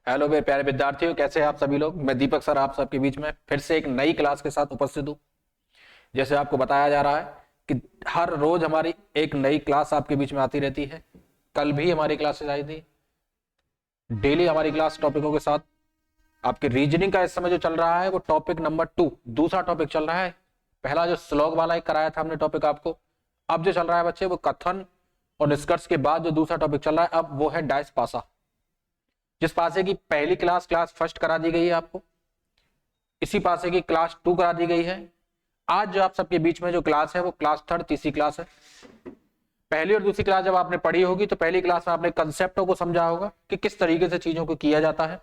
Hello मेरे प्यारे विद्यार्थियों, कैसे हैं आप सभी लोग। मैं दीपक सर आप सबके बीच में फिर से एक नई क्लास के साथ उपस्थित हूँ। जैसे आपको बताया जा रहा है कि हर रोज हमारी एक नई क्लास आपके बीच में आती रहती है। कल भी हमारी क्लासेस आई थी। डेली हमारी क्लास टॉपिकों के साथ आपके रीजनिंग का इस समय जो चल रहा है वो टॉपिक नंबर 2 दूसरा टॉपिक चल रहा है। पहला जो स्लॉग वाला एक कराया था हमने टॉपिक आपको, अब जो चल रहा है बच्चे वो कथन और निष्कर्ष के बाद जो दूसरा टॉपिक चल रहा है अब वो है डाइस पासा। जिस पासे की पहली क्लास फर्स्ट करा दी गई है आपको, इसी पासे की क्लास 2 करा दी गई है। आज जो आप सबके बीच में जो क्लास है वो क्लास थर्ड तीसरी क्लास है। पहली और दूसरी क्लास जब आपने पढ़ी होगी तो पहली क्लास में आपने कंसेप्टों को समझा होगा कि किस तरीके से चीजों को किया जाता है।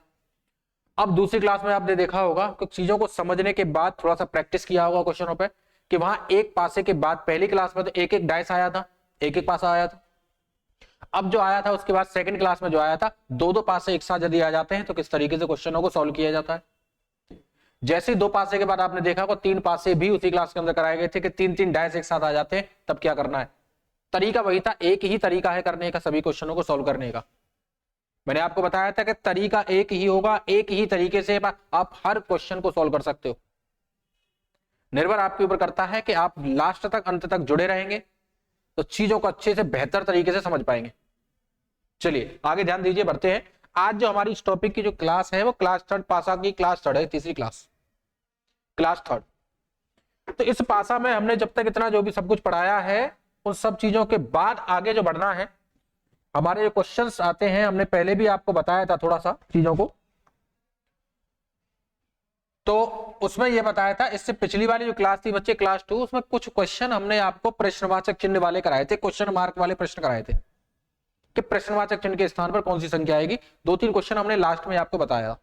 अब दूसरी क्लास में आपने देखा होगा कि चीजों को समझने के बाद थोड़ा सा प्रैक्टिस किया होगा क्वेश्चनों पे, कि वहां एक पासे के बाद पहली क्लास में तो एक एक डाइस आया था, एक एक पासा आया था। अब जो आया था उसके बाद सेकंड क्लास में जो आया था दो दो पासे एक साथ यदि आ जाते हैं तो किस तरीके से क्वेश्चनों को सॉल्व किया जाता है। जैसे दो पासे के बाद आपने देखा को तीन पासे भी उसी क्लास के अंदर कराए गए थे कि तीन तीन डाइस एक साथ आ जाते हैं, तब क्या करना है। तरीका वही था, एक ही तरीका है करने का सभी क्वेश्चनों को सॉल्व करने का। मैंने आपको बताया था कि तरीका एक ही होगा, एक ही तरीके से आप हर क्वेश्चन को सॉल्व कर सकते हो। निर्भर आपके ऊपर करता है कि आप लास्ट तक अंत तक जुड़े रहेंगे तो चीजों को अच्छे से बेहतर तरीके से समझ पाएंगे। चलिए आगे ध्यान दीजिए, बढ़ते हैं। आज जो हमारी इस टॉपिक की जो क्लास है वो क्लास थर्ड पासा की क्लास थर्ड है, तीसरी क्लास थर्ड। तो इस पासा में हमने जब तक इतना जो भी सब कुछ पढ़ाया है उन सब चीजों के बाद आगे जो बढ़ना है, हमारे जो क्वेश्चंस आते हैं हमने पहले भी आपको बताया था थोड़ा सा चीजों को, तो उसमें यह बताया था। इससे पिछली वाली जो क्लास थी बच्चे क्लास 2, उसमें कुछ क्वेश्चन हमने आपको प्रश्नवाचक चिन्ह वाले कराए थे, क्वेश्चन मार्क वाले प्रश्न कराए थे कि प्रश्नवाचक चिन्ह के स्थान पर कौन सी संख्या आएगी। दो तीन क्वेश्चन हमने लास्ट में आपको बताया।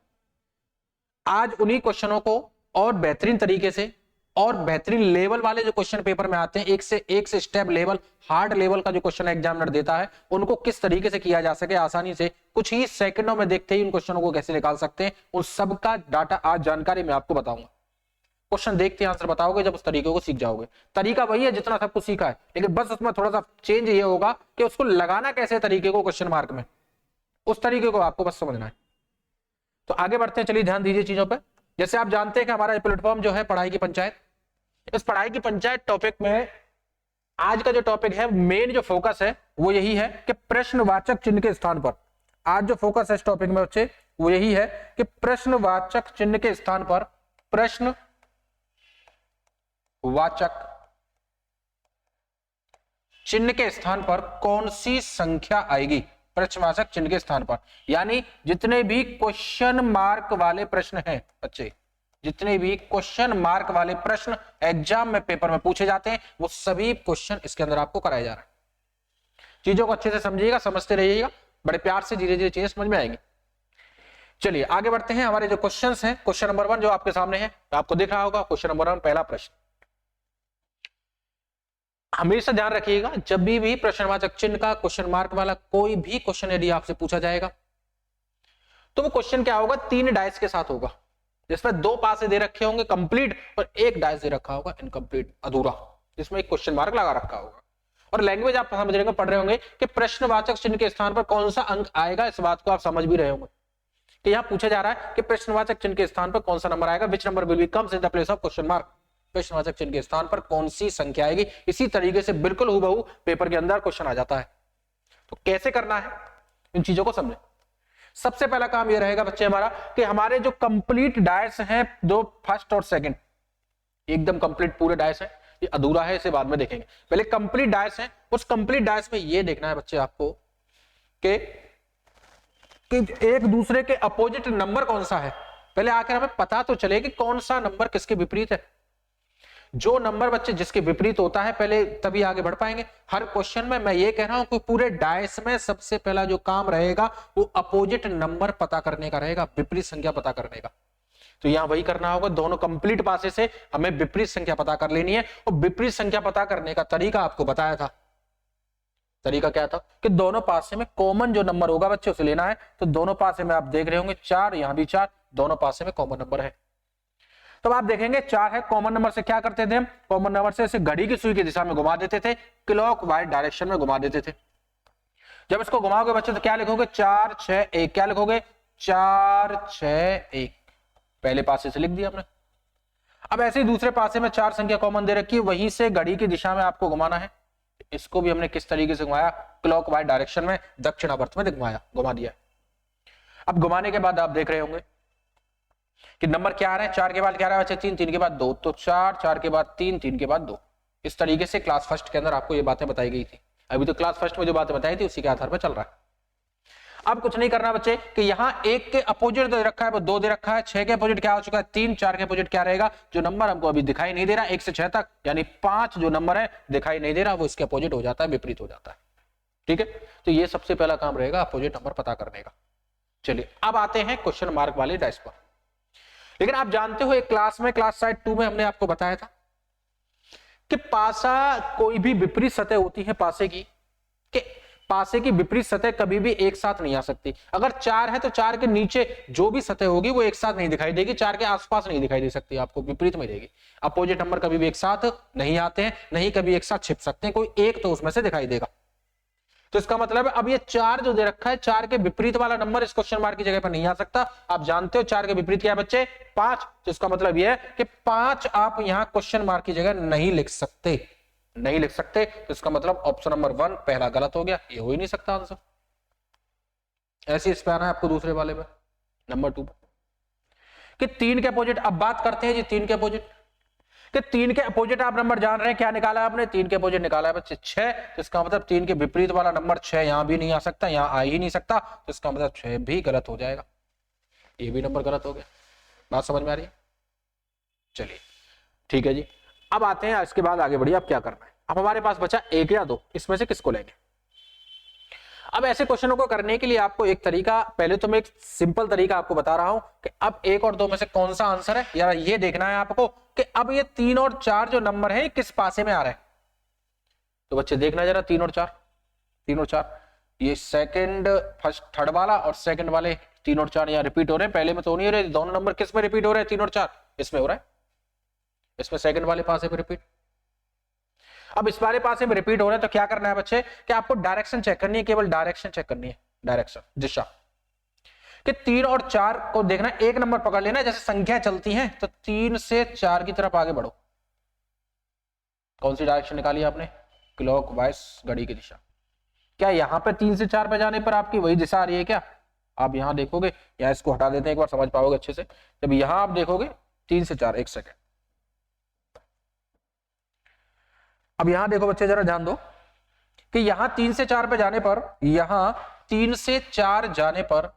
आज उन्हीं क्वेश्चनों को और बेहतरीन तरीके से और बेहतरीन लेवल वाले जो क्वेश्चन पेपर में आते हैं, एक से स्टेप लेवल हार्ड लेवल का जो क्वेश्चन एग्जामिनर देता है, उनको किस तरीके से किया जा सके आसानी से, कुछ ही सेकंडों में देखते ही उन क्वेश्चनों को कैसे निकाल सकते हैं, उन सब का डाटा आज जानकारी मैं आपको बताऊंगा। क्वेश्चन देखते आंसर बताओगे जब उस तरीके को सीख जाओगे। तरीका वही है जितना सब कुछ सीखा है, लेकिन बस उसमें थोड़ा सा चेंज ये होगा कि उसको लगाना कैसे तरीके को क्वेश्चन मार्क में, उस तरीके को आपको बस समझना है। तो आगे बढ़ते हैं, चलिए ध्यान दीजिए चीजों पर। जैसे आप जानते हैं कि हमारा प्लेटफॉर्म जो है पढ़ाई की पंचायत, इस पढ़ाई की पंचायत टॉपिक में आज का जो टॉपिक है मेन जो फोकस है वो यही है कि प्रश्नवाचक चिन्ह के स्थान पर, आज जो फोकस है इस टॉपिक में बच्चे वो यही है कि प्रश्नवाचक चिन्ह के स्थान पर, प्रश्नवाचक चिन्ह के स्थान पर कौन सी संख्या आएगी। प्रश्नवाचक चिन्ह के स्थान पर यानी जितने भी क्वेश्चन मार्क वाले प्रश्न हैं बच्चे, जितने भी क्वेश्चन मार्क वाले प्रश्न एग्जाम में पेपर में पूछे जाते हैं वो सभी क्वेश्चन इसके अंदर आपको कराए जा रहे हैं। चीजों को अच्छे से समझिएगा, समझते रहिएगा, बड़े प्यार से धीरे धीरे चीजें समझ में आएंगी। चलिए आगे बढ़ते हैं। हमारे जो क्वेश्चंस हैं, क्वेश्चन नंबर 1 जो आपके सामने है, तो आपको दिख रहा होगा क्वेश्चन नंबर 1 पहला प्रश्न। हमेशा ध्यान रखिएगा जब भी प्रश्नवाचक चिन्ह का क्वेश्चन मार्क वाला कोई भी क्वेश्चन यदि आपसे पूछा जाएगा तो वो क्वेश्चन क्या होगा, 3 डाइस के साथ होगा, जिसमें 2 पासे दे रखे होंगे कंप्लीट और एक डाइस दे रखा होगा इनकम्प्लीट अधूरा, जिसमें एक क्वेश्चन मार्क लगा रखा होगा। और लैंग्वेज आप समझ रहे पढ़ रहे होंगे कि प्रश्नवाचक चिन्ह के स्थान पर कौन सा अंक आएगा, इस बात को आप समझ भी रहे होंगे कि यहां पूछा जा रहा है कि प्रश्नवाचक चिन्ह के स्थान पर कौन सा नंबर आएगा, which number will be comes in the place of question mark. प्रश्नवाचक चिन्ह के स्थान पर कौन सी संख्या आएगी, इसी तरीके से बिल्कुल हूबहू पेपर के अंदर क्वेश्चन आ जाता है। तो कैसे करना है इन चीजों को समझे। सबसे पहला काम यह रहेगा बच्चे हमारा कि हमारे जो कंप्लीट डाइस हैं, दो फर्स्ट और सेकंड एकदम कंप्लीट पूरे डाइस हैं, ये अधूरा है इसे बाद में देखेंगे। पहले कंप्लीट डाइस हैं, उस कंप्लीट डाइस में ये देखना है बच्चे आपको कि एक दूसरे के अपोजिट नंबर कौन सा है। पहले आकर हमें पता तो चले कि कौन सा नंबर किसके विपरीत है। जो नंबर बच्चे जिसके विपरीत होता है पहले तभी आगे बढ़ पाएंगे। हर क्वेश्चन में मैं ये कह रहा हूं कि पूरे डाइस में सबसे पहला जो काम रहेगा वो अपोजिट नंबर पता करने का रहेगा, विपरीत संख्या पता करने का। तो यहां वही करना होगा, दोनों कंप्लीट पासे से हमें विपरीत संख्या पता कर लेनी है। और विपरीत संख्या पता करने का तरीका आपको बताया था। तरीका क्या था कि दोनों पासे में कॉमन जो नंबर होगा बच्चे उसे लेना है। तो दोनों पासे में आप देख रहे होंगे 4, यहां भी 4, दोनों पासे में कॉमन नंबर है। तो आप देखेंगे 4 है, कॉमन नंबर से क्या करते थे हम, कॉमन नंबर से इसे घड़ी की सुई की दिशा में घुमा देते थे, क्लॉकवाइज डायरेक्शन में घुमा देते थे। जब इसको घुमाओगे बच्चे तो क्या लिखोगे, 4 6 1, क्या लिखोगे 4 6 1, पहले पासे से लिख दिया आपने। अब ऐसे ही दूसरे पासे में 4 संख्या कॉमन दे रखी है, वहीं से घड़ी की दिशा में आपको घुमाना है। इसको भी हमने किस तरीके से घुमाया, क्लॉकवाइज डायरेक्शन में, दक्षिणावर्त में घुमाया, घुमा दिया। अब घुमाने के बाद आप देख रहे होंगे कि नंबर क्या आ रहा है, 4 के बाद क्या आ रहा है बच्चे, 3, 3 के बाद 2, तो 4, 4 के बाद 3, 3 के बाद 2। इस तरीके से क्लास फर्स्ट के अंदर आपको ये बातें बताई गई थी। अभी तो क्लास फर्स्ट में जो बातें बताई थी उसी के आधार पर चल रहा है। अब कुछ नहीं करना बच्चे कि यहां 1 के अपोजिट दे रखा है वो 2 दे रखा है, 6 के अपोजिट क्या हो चुका है 3, 4 के अपोजिट क्या रहेगा, जो नंबर हमको अभी दिखाई नहीं दे रहा 1 से 6 तक, यानी 5 जो नंबर है दिखाई नहीं दे रहा, वो इसके अपोजिट हो जाता है, विपरीत हो जाता है। ठीक है, तो ये सबसे पहला काम रहेगा अपोजिट नंबर पता करने का। चलिए अब आते हैं क्वेश्चन मार्क वाले डाइस पर। लेकिन आप जानते हो एक क्लास में, क्लास साइड 2 में हमने आपको बताया था कि पासा कोई भी विपरीत सतह होती है पासे की, कि पासे की विपरीत सतह कभी भी एक साथ नहीं आ सकती। अगर 4 है तो 4 के नीचे जो भी सतह होगी वो एक साथ नहीं दिखाई देगी, 4 के आसपास नहीं दिखाई दे सकती, आपको विपरीत में देगी। अपोजिट नंबर कभी भी एक साथ नहीं आते हैं, नहीं कभी एक साथ छिप सकते हैं, कोई एक तो उसमें से दिखाई देगा। तो इसका मतलब है अब ये 4 जो दे रखा है, 4 के विपरीत वाला नंबर इस क्वेश्चन मार्क की जगह पर नहीं आ सकता। आप जानते हो 4 के विपरीत क्या है बच्चे, 5। तो इसका मतलब यह है कि 5 आप यहां क्वेश्चन मार्क की जगह नहीं लिख सकते, नहीं लिख सकते। तो इसका मतलब ऑप्शन नंबर 1 पहला गलत हो गया, ये हो ही नहीं सकता आंसर। ऐसे इस पे आना है आपको दूसरे वाले में, नंबर 2 कि 3 के अपोजिट। अब बात करते हैं जी 3 के अपोजिट, कि 3 के अपोजिट आप नंबर जान रहे हैं, क्या निकाला है आपने, 3 के अपोजिट निकाला है बच्चे 6। तो इसका मतलब 3 के विपरीत वाला नंबर 6 यहां भी नहीं आ सकता, यहां आ ही नहीं सकता। तो इसका मतलब 6 भी गलत हो जाएगा, ये भी नंबर गलत हो गया। बात समझ में आ रही है? चलिए ठीक है जी। अब आते हैं इसके बाद आगे बढ़िए, अब क्या करना है। अब हमारे पास बचा 1 या 2, इसमें से किसको लेंगे। अब ऐसे क्वेश्चनों को करने के लिए आपको एक तरीका, पहले तो मैं एक सिंपल तरीका आपको बता रहा हूं कि अब 1 और 2 में से कौन सा आंसर है, या ये देखना है आपको कि अब ये 3 और 4 जो नंबर है किस पासे में आ रहा है। तो बच्चे देखना जरा, 3 और 4, 3 और 4, ये सेकंड फर्स्ट थर्ड वाला और सेकंड वाले 3 और 4 यहाँ रिपीट हो रहे हैं, पहले में तो नहीं हो रहे। दोनों नंबर किस में रिपीट हो रहे हैं, 3 और 4 इसमें हो रहा है, इसमें सेकंड वाले पासे में रिपीट। अब इस वाले पासे में रिपीट हो रहा है, तो क्या करना है बच्चे कि आपको डायरेक्शन चेक करनी है, केवल डायरेक्शन चेक करनी है, डायरेक्शन, दिशा। कि 3 और 4 को देखना, एक नंबर पकड़ लेना, जैसे संख्या चलती है तो 3 से 4 की तरफ आगे बढ़ो। कौन सी डायरेक्शन निकाली आपने, क्लॉकवाइज घड़ी की दिशा। क्या यहां पे 3 से 4 पे जाने पर आपकी वही दिशा आ रही है क्या, आप यहां देखोगे, या इसको हटा देते हैं एक बार, समझ पाओगे अच्छे से। जब यहां आप देखोगे 3 से 4, एक सेकेंड, अब यहां देखो बच्चे जरा ध्यान दो कि यहां 3 से 4 पे जाने पर, यहां 3 से 4 जाने पर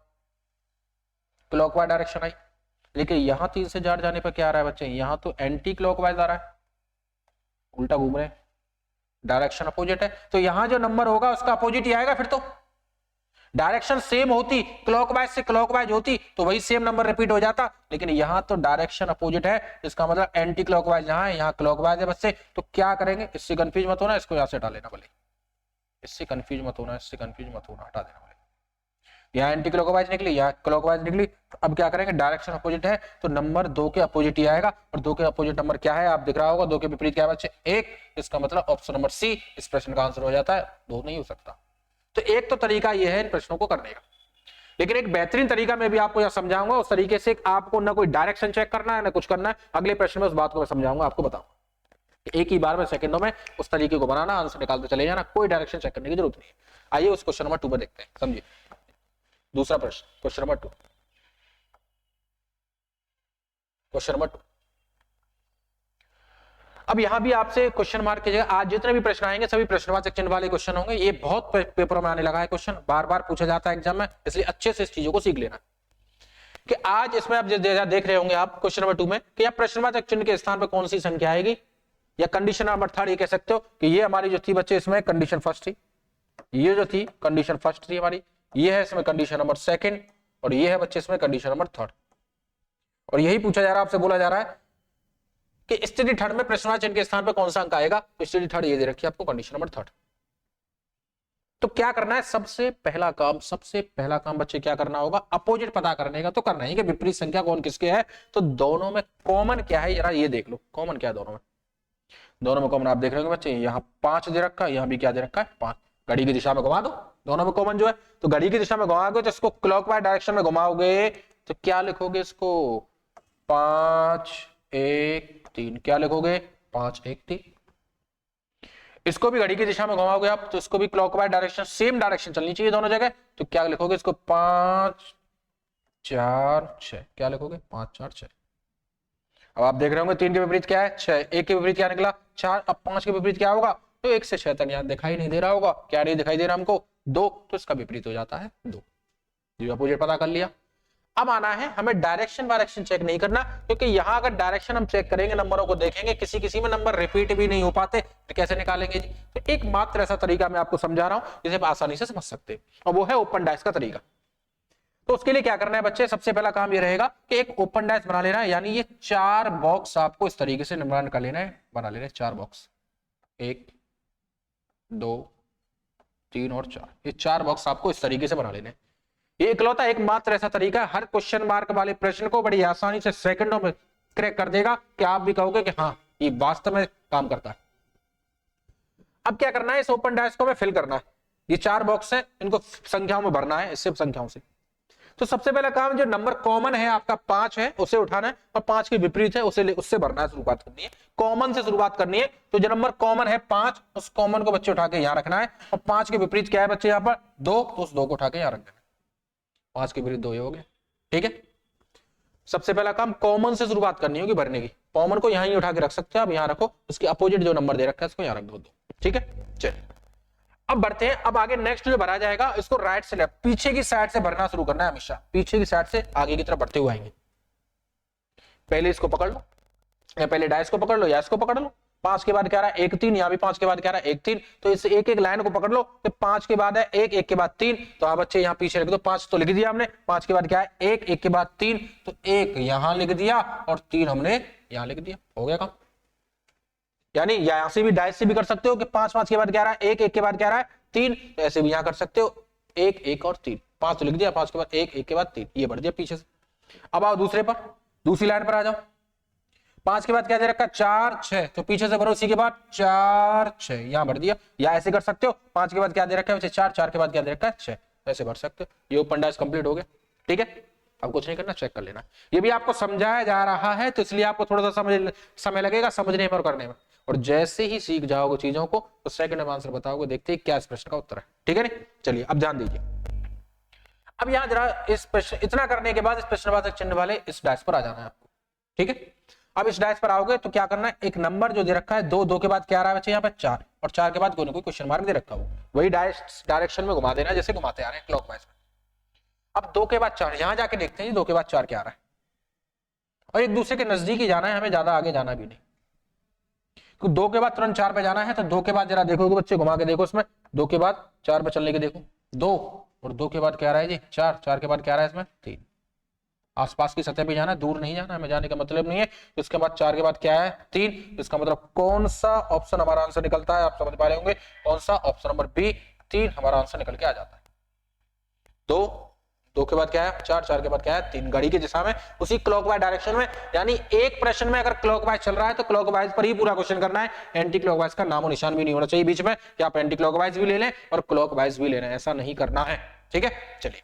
क्लॉकवाइज डायरेक्शन आई, लेकिन यहां 3 से 4 जाने पर क्या आ रहा है बच्चे, यहां तो एंटी क्लॉकवाइज आ रहा है, उल्टा घूम रहे हैं, डायरेक्शन अपोजिट है। तो यहां जो नंबर होगा उसका अपोजिट ही आएगा। फिर तो डायरेक्शन सेम होती, क्लॉकवाइज से क्लॉकवाइज होती तो वही सेम नंबर रिपीट हो जाता, लेकिन यहां तो डायरेक्शन अपोजिट है, इसका मतलब एंटी क्लॉकवाइज यहां है, यहां क्लॉकवाइज है बच्चे। तो क्या करेंगे, इससे कंफ्यूज मत होना, इसको यहां से हटा लेना भले, इससे कंफ्यूज मत होना, इससे कंफ्यूज मत होना, हटा देना भले। यहाँ एंटी क्लॉकवाइज निकली, यहाँ क्लॉकवाइज निकली, तो अब क्या करेंगे, डायरेक्शन अपोजिट है तो नंबर 2 के अपोजिट ही आएगा। और 2 के अपोजिट नंबर क्या है, आप दिख रहा होगा, 2 के विपरीत क्या है बच्चे, 1। इसका मतलब ऑप्शन नंबर सी इस प्रश्न का आंसर हो जाता है, 2 नहीं हो सकता। तो एक तो तरीका यह है इन प्रश्नों को करने का, लेकिन एक बेहतरीन तरीका मैं भी आपको यहां समझाऊंगा। उस तरीके से आपको ना कोई डायरेक्शन चेक करना है ना कुछ करना है, अगले प्रश्न में उस बात को मैं समझाऊंगा, आपको बताऊंगा। एक ही बार में सेकंडों में उस तरीके को बनाना, आंसर निकालते चले जाना, कोई डायरेक्शन चेक करने की जरूरत नहीं है। आइए उस क्वेश्चन नंबर 2 पर देखते हैं, समझिए दूसरा प्रश्न, क्वेश्चन नंबर 2, क्वेश्चन नंबर 2। अब यहां भी आपसे क्वेश्चन मार्क की जगह आज जितने भी प्रश्न आएंगे सभी प्रश्नवाचक चिन्ह वाले क्वेश्चन होंगे। ये बहुत पेपरों में आने लगा है क्वेश्चन, बार बार पूछा जाता है एग्जाम में, इसलिए अच्छे से इस चीजों को सीख लेना कि आज इसमें आप देख रहे होंगे आप क्वेश्चन नंबर 2 में कि या प्रश्नवाचक चिन्ह के स्थान पर कौन सी संख्या आएगी, या कंडीशन नंबर 3 ये कह सकते हो कि ये हमारी जो थी बच्चे इसमें कंडीशन फर्स्ट थी, ये जो थी कंडीशन फर्स्ट थी हमारी, ये है इसमें कंडीशन नंबर 2 और ये है बच्चे इसमें कंडीशन नंबर 3। और यही पूछा जा रहा है आपसे, बोला जा रहा है कि स्थिति 3 में प्रश्नवाचक चिन्ह के स्थान पर कौन सा अंक आएगा। तो स्थिति 3 ये दे रखी है आपको, कंडीशन नंबर 3। तो क्या करना है, सबसे पहला काम बच्चे क्या करना होगा, अपोजिट पता करने का तो करना ही कि विपरीत संख्या कौन किसके है। तो दोनों में कॉमन क्या है, जरा ये देख लो, कॉमन क्या है दोनों में। दोनों में कॉमन आप देख रहे होंगे बच्चे, यहाँ 5 दे रखा है, यहाँ भी क्या दे रखा है 5। घड़ी की दिशा में घुमा दो, दोनों में कॉमन जो है, तो घड़ी की दिशा में घुमाओगे तो इसको क्लॉकवाइज डायरेक्शन में घुमाओगे तो क्या लिखोगे इसको 5 1 3, क्या लिखोगे 5 1 3। इसको भी घड़ी की दिशा में घुमाओगे आप तो इसको भी क्लॉकवाइज डायरेक्शन, सेम डायरेक्शन चलनी चाहिए दोनों जगह, तो क्या लिखोगे इसको 5 4 6, क्या लिखोगे 5 4 6। अब आप देख रहे होंगे 3 के विपरीत क्या है 6, 1 के विपरीत क्या निकला 4, अब 5 के विपरीत क्या होगा, तो 1 से 6 तक यहाँ दिखाई नहीं दे रहा होगा, क्या नहीं दिखाई दे रहा हमको 2, तो इसका विपरीत हो जाता है 2। जी अपोजिट पता कर लिया। अब आना है हमें डायरेक्शन वायरेक्शन चेक नहीं करना, क्योंकि यहां अगर डायरेक्शन हम चेक करेंगे, नंबरों को देखेंगे, किसी किसी में नंबर रिपीट भी नहीं हो पाते, तो कैसे निकालेंगे जी। तो एक मात्र ऐसा तरीका मैं आपको समझा रहा हूं जिसे आप आसानी से समझ सकते हैं, और वो है ओपन डाइस का तरीका। तो उसके लिए क्या करना है बच्चे, सबसे पहला काम ये रहेगा कि एक ओपन डाइस बना लेना है, यानी ये 4 बॉक्स आपको इस तरीके से निर्माण कर लेना है, बना लेना है 4 बॉक्स, 1 2 3 और 4, ये 4 बॉक्स आपको इस तरीके से बना लेने। ये इकलौता एकमात्र ऐसा तरीका है, हर क्वेश्चन मार्क वाले प्रश्न को बड़ी आसानी से सेकंडों में क्रैक कर देगा, कि आप भी कहोगे कि हाँ ये वास्तव में काम करता है। अब क्या करना है, इस ओपन डाइस को हमें फिल करना है, ये 4 बॉक्स है, इनको संख्याओं में भरना है, इससे संख्याओं से। तो सबसे पहला काम, जो नंबर कॉमन है आपका 5 है उसे उठाना है, और 5 के विपरीत है उससे भरना है, शुरुआत करनी है, कॉमन से शुरुआत करनी है। तो जो नंबर कॉमन है 5, उस कॉमन को बच्चे उठा के यहां रखना है, और 5 के विपरीत क्या है बच्चे यहाँ पर 2, तो उस 2 को उठा के यहां रख देना, 5 के विपरीत 2 हो गया। ठीक है, सबसे पहला काम कॉमन से शुरुआत करनी होगी भरने की, कॉमन को यहां ही उठा के रख सकते हो आप, यहां रखो, उसके अपोजिट जो नंबर दे रखा है उसको यहां रख दो। ठीक है, चलिए अब बढ़ते हैं। अब आगे नेक्स्ट जो भरा जाएगा, इसको राइट से लेफ्ट, पीछे की साइड से भरना शुरू करना है, हमेशा पीछे की साइड से आगे की तरफ बढ़ते हुए आएंगे। पहले इसको पकड़ लो, या पहले डाइस को पकड़ लो या इसको पकड़ लो, 5 के बाद क्या रहा है 1 3, यहाँ भी 5 के बाद क्या रहा है 1 3, तो इस एक एक लाइन को पकड़ लो, तो 5 के बाद है 1 1 के बाद 3, तो आप बच्चे यहाँ पीछे लिख दो, 5 तो लिख दिया हमने, 5 के बाद क्या है 1 1 के बाद 3, तो 1 यहां लिख दिया और 3 हमने यहां लिख दिया, हो गया काम। यानी यहां से भी डाइस से भी कर सकते हो कि 5 5 के बाद क्या रहा है 1 1 के बाद क्या रहा है 3, तो ऐसे भी यहां कर सकते हो 1 1 और 3, 5 तो लिख दिया, 5 के बाद 1 1 के बाद 3, ये बढ़ दिया पीछे से। अब आओ दूसरे पर, दूसरी लाइन पर आ जाओ, 5 के बाद क्या दे रखा 4 6, तो पीछे से भरो, इसी के बाद 4 6 यहां भर दिया, या ऐसे कर सकते हो 5 के बाद क्या दे रखा है 4 4 के बाद क्या दे रखा है 6, ऐसे भर सकते हो। ये ओपन डाइस कंप्लीट हो गया। ठीक है, अब कुछ नहीं करना, चेक कर लेना। ये भी आपको समझाया जा रहा है, तो इसलिए आपको थोड़ा सा समय लगेगा समझने में और करने में, और जैसे ही सीख जाओगे चीजों को तो सेकंड में आंसर बताओगे, देखते हैं क्या इस प्रश्न का उत्तर है। ठीक है नहीं, चलिए अब ध्यान दीजिए। अब यहां जरा इस प्रश्न, इतना करने के बाद इस प्रश्नवाचक चिन्ह वाले इस डाइस पर आ जाना है आपको। ठीक है, अब इस डाइस पर आओगे तो क्या करना है, एक नंबर जो दे रखा है 2 2 के बाद क्या आ रहा है बच्चे यहाँ पर 4, और 4 के बाद कोई ना कोई क्वेश्चन मार्क दे रखा हो, वही डायरेक्शन में घुमा देना जैसे घुमाते आ रहे हैं क्लॉकवाइज में। अब 2 के बाद 4, यहां जाके देखते हैं 2 के बाद 4 क्या आ रहा है, और एक दूसरे के नजदीक ही जाना है, हमें ज्यादा आगे जाना भी नहीं, तो 2 के बाद तुरंत 4 पे जाना है, तो 2 के बाद जरा देखोगे बच्चे, घुमा के देखो इसमें, 2 के बाद 4 पे चलने के देखो 2, और 2 के बाद क्या आ रहा है जी 4, 4 के बाद क्या आ रहा है इसमें 3, आसपास की सतह पे जाना है, दूर नहीं जाना, हमें जाने का मतलब नहीं है। इसके बाद 4 के बाद क्या है 3, इसका मतलब कौन सा ऑप्शन हमारा आंसर निकलता है, आप समझ पा रहे होंगे, कौन सा, ऑप्शन नंबर बी 3 हमारा आंसर निकल के आ जाता है। 2 के बाद क्या है 4, 4 के बाद क्या है 3, घड़ी की दिशा में उसी क्लॉकवाइज डायरेक्शन में, यानी एक प्रश्न में अगर क्लॉकवाइज चल रहा है तो क्लॉकवाइज पर ही पूरा क्वेश्चन करना है, एंटी क्लॉकवाइज का नामो निशान भी नहीं होना चाहिए बीच में, कि आप एंटी क्लॉकवाइज भी ले लें और क्लॉकवाइज भी ले लें, ऐसा नहीं करना है। ठीक है, चलिए,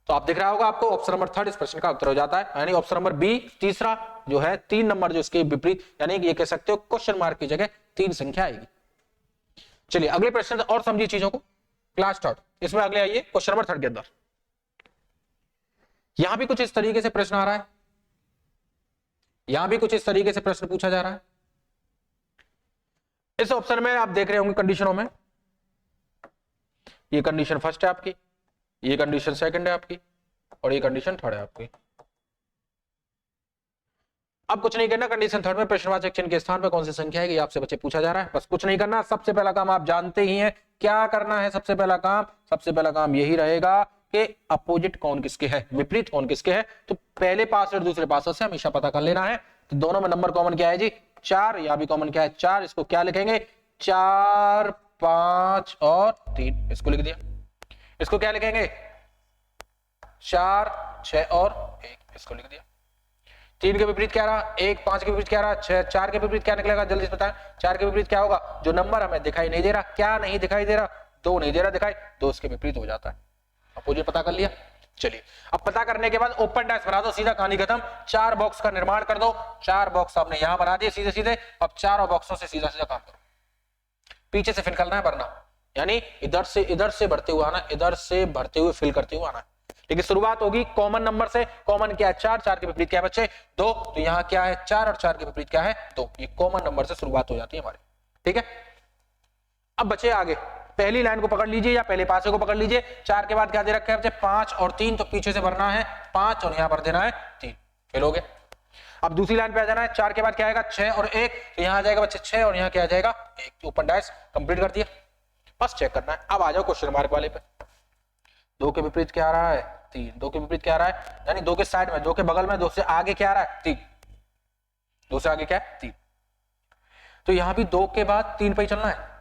तो आप दिख रहा होगा आपको ऑप्शन नंबर 3 इस प्रश्न का उत्तर हो जाता है, यानी ऑप्शन नंबर बी तीसरा जो है 3 नंबर जो इसके विपरीत, यानी ये कह सकते हो क्वेश्चन मार्क की जगह 3 संख्या आएगी। चलिए अगले प्रश्न और समझिए चीजों को, क्लास स्टार्ट, इसमें अगले आइए क्वेश्चन नंबर 3 के अंदर। यहां भी कुछ इस तरीके से प्रश्न आ रहा है, यहां भी कुछ इस तरीके से प्रश्न पूछा जा रहा है। इस ऑप्शन में आप देख रहे होंगे कंडीशनों में, ये कंडीशन फर्स्ट है आपकी, ये कंडीशन सेकंड है आपकी, और ये कंडीशन थर्ड है आपकी। अब कुछ नहीं करना, कंडीशन थर्ड में प्रश्नवाचक चिन्ह के स्थान पर कौन सी संख्या है, ये आपसे बच्चे पूछा जा रहा है, बस कुछ नहीं करना। सबसे पहला काम आप जानते ही हैं क्या करना है, सबसे पहला काम यही रहेगा कि अपोजिट कौन किसके है, विपरीत कौन किसके है, तो पहले पास और दूसरे पास से हमेशा पता कर लेना है। तो दोनों में नंबर कॉमन क्या है जी 4, यहां भी कॉमन क्या है 4, इसको क्या लिखेंगे 4 5 और 3, इसको लिख दिया। इसको क्या लिखेंगे 4 6 और 1, इसको लिख दिया। 3 के विपरीत क्या रहा 1, 5 के विपरीत क्या रहा 6, 4 के विपरीत क्या निकलेगा जल्दी से बताएं, 4 के विपरीत क्या होगा, जो नंबर हमें दिखाई नहीं दे रहा, क्या नहीं दिखाई दे रहा दो नहीं दे रहा दिखाई, दो इसके विपरीत हो जाता है। अपोजिट पता कर लिया। चलिए अब पता करने के बाद ओपन डैश बना दो, सीधा कहानी खत्म। 4 बॉक्स का निर्माण कर दो। 4 बॉक्स आपने यहां बना दिए सीधे सीधे। अब चारों बॉक्सों से सीधा सीधा काम करो, पीछे से फिल करना है वरना, यानी इधर से बढ़ते हुए आना, इधर से बढ़ते हुए फिल करते हुए आना। लेकिन शुरुआत होगी कॉमन नंबर से। कॉमन क्या है 4, 4 के विपरीत क्या है बच्चे 2, तो यहाँ क्या है 4 और 4 के विपरीत क्या है 2। ये कॉमन नंबर से शुरुआत हो जाती है हमारी, ठीक है। अब बच्चे आगे पहली लाइन को पकड़ लीजिए या पहले पासे को पकड़ लीजिए। 4 के बाद क्या दे रखा है बच्चे 5 और 3, तो पीछे से भरना है 5 और यहां पर देना है 3, फिल हो गया। अब दूसरी लाइन पे आ जाना है। 4 के बाद क्या आएगा 6 और 1, तो यहां आ जाएगा बच्चे 6 और यहां क्या आ जाएगा 1। ओपन डैश कंप्लीट कर दिया, बस चेक करना है। अब आ जाओ क्वेश्चन मार्क वाले पे। 2 के विपरीत क्या आ रहा है 3, 2 के विपरीत क्या आ रहा है, यानी 2 के साइड में, 2 के बगल में, 2 से आगे क्या आ रहा है 3, 2 से आगे क्या है 3, तो यहां भी 2 के बाद 3 पे ही चलना है।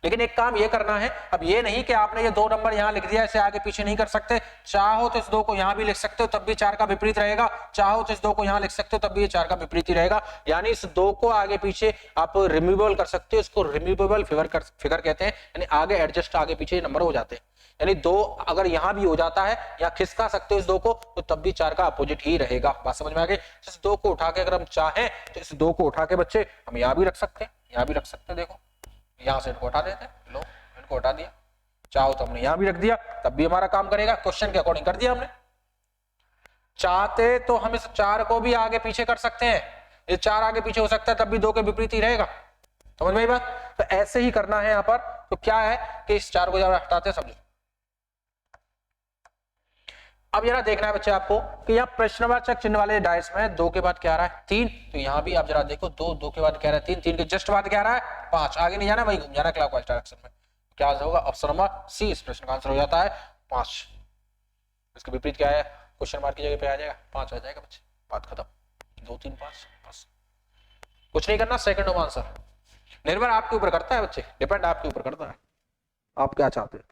लेकिन एक काम ये करना है, अब ये नहीं कि आपने ये 2 नंबर यहां लिख दिया, इसे आगे पीछे नहीं कर सकते। चाहो तो इस 2 को यहां भी लिख सकते हो, तब भी 4 का विपरीत रहेगा। चाहो तो इस 2 को यहां लिख सकते हो, तब भी ये 4 का विपरीत ही रहेगा। यानी इस 2 को आगे पीछे आप रिमूवेबल कर सकते हो, इसको रिमूवेबल फिगर कहते हैं, यानी आगे एडजस्ट आगे पीछे नंबर हो जाते हैं। यानी 2 अगर यहां भी हो जाता है या खिसका सकते हो इस 2 को, तो तब भी 4 का अपोजिट ही रहेगा। बात समझ में आ गई। इस 2 को उठा के अगर हम चाहें तो इस 2 को उठा के बच्चे हम यहां भी रख सकते हैं, यहां भी रख सकते हैं। देखो यहां से इनको हटा देते हैं, लो इनको हटा दिया। चाहो तो हमने यहां भी रख दिया, तब भी हमारा काम करेगा। क्वेश्चन के अकॉर्डिंग कर दिया हमने। चाहते तो हम इस 4 को भी आगे पीछे कर सकते हैं, ये 4 आगे पीछे हो सकता है, तब भी 2 के विपरीत ही रहेगा। समझ में आई बात। तो ऐसे ही करना है यहां पर। तो क्या है कि इस 4 को जब हटाते हैं, समझो। अब जरा देखना है बच्चे आपको कि यहाँ प्रश्नवाचक चिन्ह वाले डायस में 2 के बाद क्या आ रहा है 3, तो यहां भी आप जरा देखो 2 के बाद क्या आ रहा है 3, 3 के जस्ट बाद क्या आ रहा है 5। आगे नहीं जाना, वही घूम जाना क्लॉकवाइज डायरेक्शन में। क्या होगा ऑप्शन नंबर सी इस प्रश्न का आंसर हो जाता है 5। इसके विपरीत क्या है, क्वेश्चन मार्क की जगह पे आ जाएगा 5 आ जाएगा बच्चे, बात खत्म। 2 3 5 बस, कुछ नहीं करना। सेकंड ऑफ आंसर निर्भर आपके ऊपर करता है बच्चे, डिपेंड आपके ऊपर करता है, आप क्या चाहते हैं।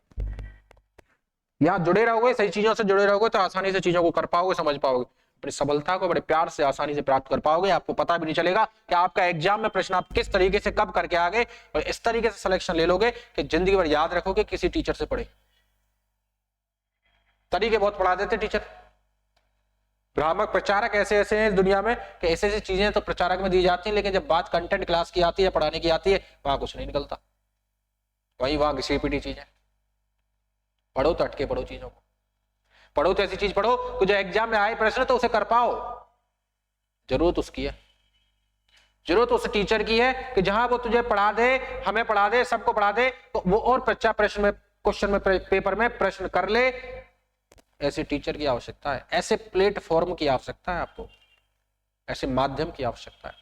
यहां जुड़े रहोगे, सही चीजों से जुड़े रहोगे तो आसानी से चीजों को कर पाओगे, समझ पाओगे, अपनी सफलता को बड़े प्यार से आसानी से प्राप्त कर पाओगे। आपको पता भी नहीं चलेगा कि आपका एग्जाम में प्रश्न आप किस तरीके से कब करके आ गए, और इस तरीके से सिलेक्शन ले लोगे कि जिंदगी भर याद रखोगे किसी टीचर से पढ़े। तरीके बहुत पढ़ा देते टीचर। भ्रामक प्रचारक ऐसे ऐसे हैं इस दुनिया में कि ऐसे ऐसी चीजें तो प्रचारक में दी जाती हैं, लेकिन जब बात कंटेंट क्लास की आती है, पढ़ाने की आती है, वहां कुछ नहीं निकलता। वहां घिसी-पिटी चीजें। पढ़ो तो अटके पढ़ो चीजों को, पढ़ो तो ऐसी चीज पढ़ो कि जो एग्जाम में आए प्रश्न तो उसे कर पाओ। जरूरत उसकी है, जरूरत उस टीचर की है कि जहां वो तुझे पढ़ा दे, हमें पढ़ा दे, सबको पढ़ा दे, तो वो और बच्चा प्रश्न में, क्वेश्चन में, पेपर में प्रश्न कर ले। ऐसे टीचर की आवश्यकता है, ऐसे प्लेटफॉर्म की आवश्यकता है आपको, ऐसे माध्यम की आवश्यकता है,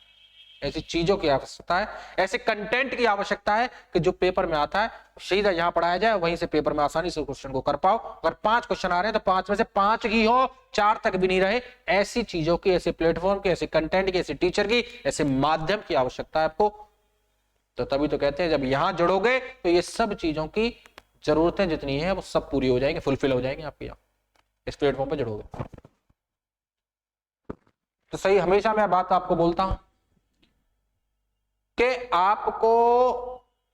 ऐसी चीजों की आवश्यकता है, ऐसे कंटेंट की आवश्यकता है कि जो पेपर में आता है सीधा यहां पढ़ाया जाए, वहीं से पेपर में आसानी से क्वेश्चन को कर पाओ। अगर 5 क्वेश्चन आ रहे हैं तो 5 में से 5 ही हो, 4 तक भी नहीं रहे। ऐसी चीजों की, ऐसे प्लेटफॉर्म की, ऐसे कंटेंट की, ऐसे टीचर की, ऐसे माध्यम की आवश्यकता है आपको। तो तभी तो कहते हैं जब यहां जुड़ोगे तो ये सब चीजों की जरूरतें जितनी है वो सब पूरी हो जाएंगी, फुलफिल हो जाएंगे आपके यहाँ, इस प्लेटफॉर्म पर जुड़ोगे तो। सही, हमेशा मैं बात आपको बोलता हूं कि आपको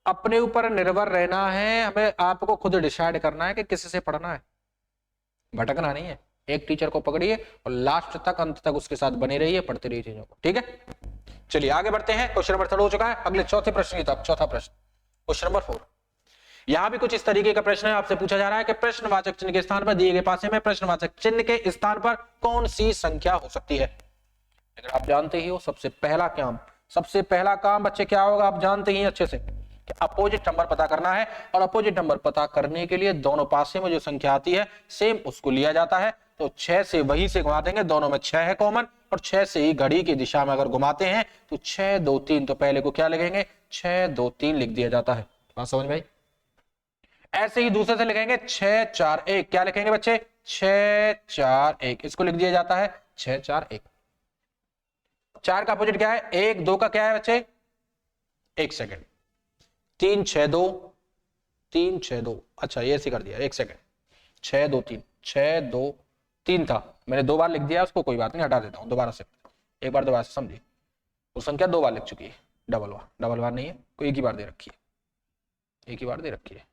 अपने ऊपर निर्भर रहना है, हमें आपको खुद डिसाइड करना है कि किस से पढ़ना है, भटकना नहीं है। एक टीचर को पकड़िए और लास्ट तक, अंत तक उसके साथ बने रहिए, पढ़ते रहिए चीजों को, ठीक है। चलिए आगे बढ़ते हैं। क्वेश्चन नंबर 3 हो चुका है, अगले चौथे प्रश्न की तरफ। चौथा प्रश्न, क्वेश्चन नंबर 4। यहां भी कुछ इस तरीके का प्रश्न है, आपसे पूछा जा रहा है कि प्रश्नवाचक चिन्ह के स्थान पर दिए गए पासे में प्रश्नवाचक चिन्ह के स्थान पर कौन सी संख्या हो सकती है। अगर आप जानते ही हो, सबसे पहला काम बच्चे क्या होगा, आप जानते ही अच्छे से कि अपोजिट नंबर पता करना है। और अपोजिट नंबर पता करने के लिए दोनों पासे में जो संख्या आती है सेम उसको लिया जाता है। तो 6 से वही से घुमा देंगे, दोनों में 6 है कॉमन, और 6 से ही घड़ी की दिशा में अगर घुमाते हैं तो 6 2 3, तो पहले को क्या लिखेंगे 6 2 3 लिख दिया जाता है। बात समझ में आई। ऐसे ही दूसरे से लिखेंगे 6 4 1, क्या लिखेंगे बच्चे 6 4 1, इसको लिख दिया जाता है 6 4 1। 4 का अपोजिट क्या है 1, 2 का क्या है बच्चे 1 सेकेंड, 3 6 2, 3 6 2, अच्छा ये ऐसे कर दिया 1 सेकेंड, 6 2 3, 6 2 3 था, मैंने 2 बार लिख दिया उसको, कोई बात नहीं, हटा देता हूं दोबारा से, एक बार दोबारा से समझिए। वो संख्या 2 बार लिख चुकी है, डबल बार नहीं है, कोई एक ही बार दे रखी है। एक ही बार दे रखी है।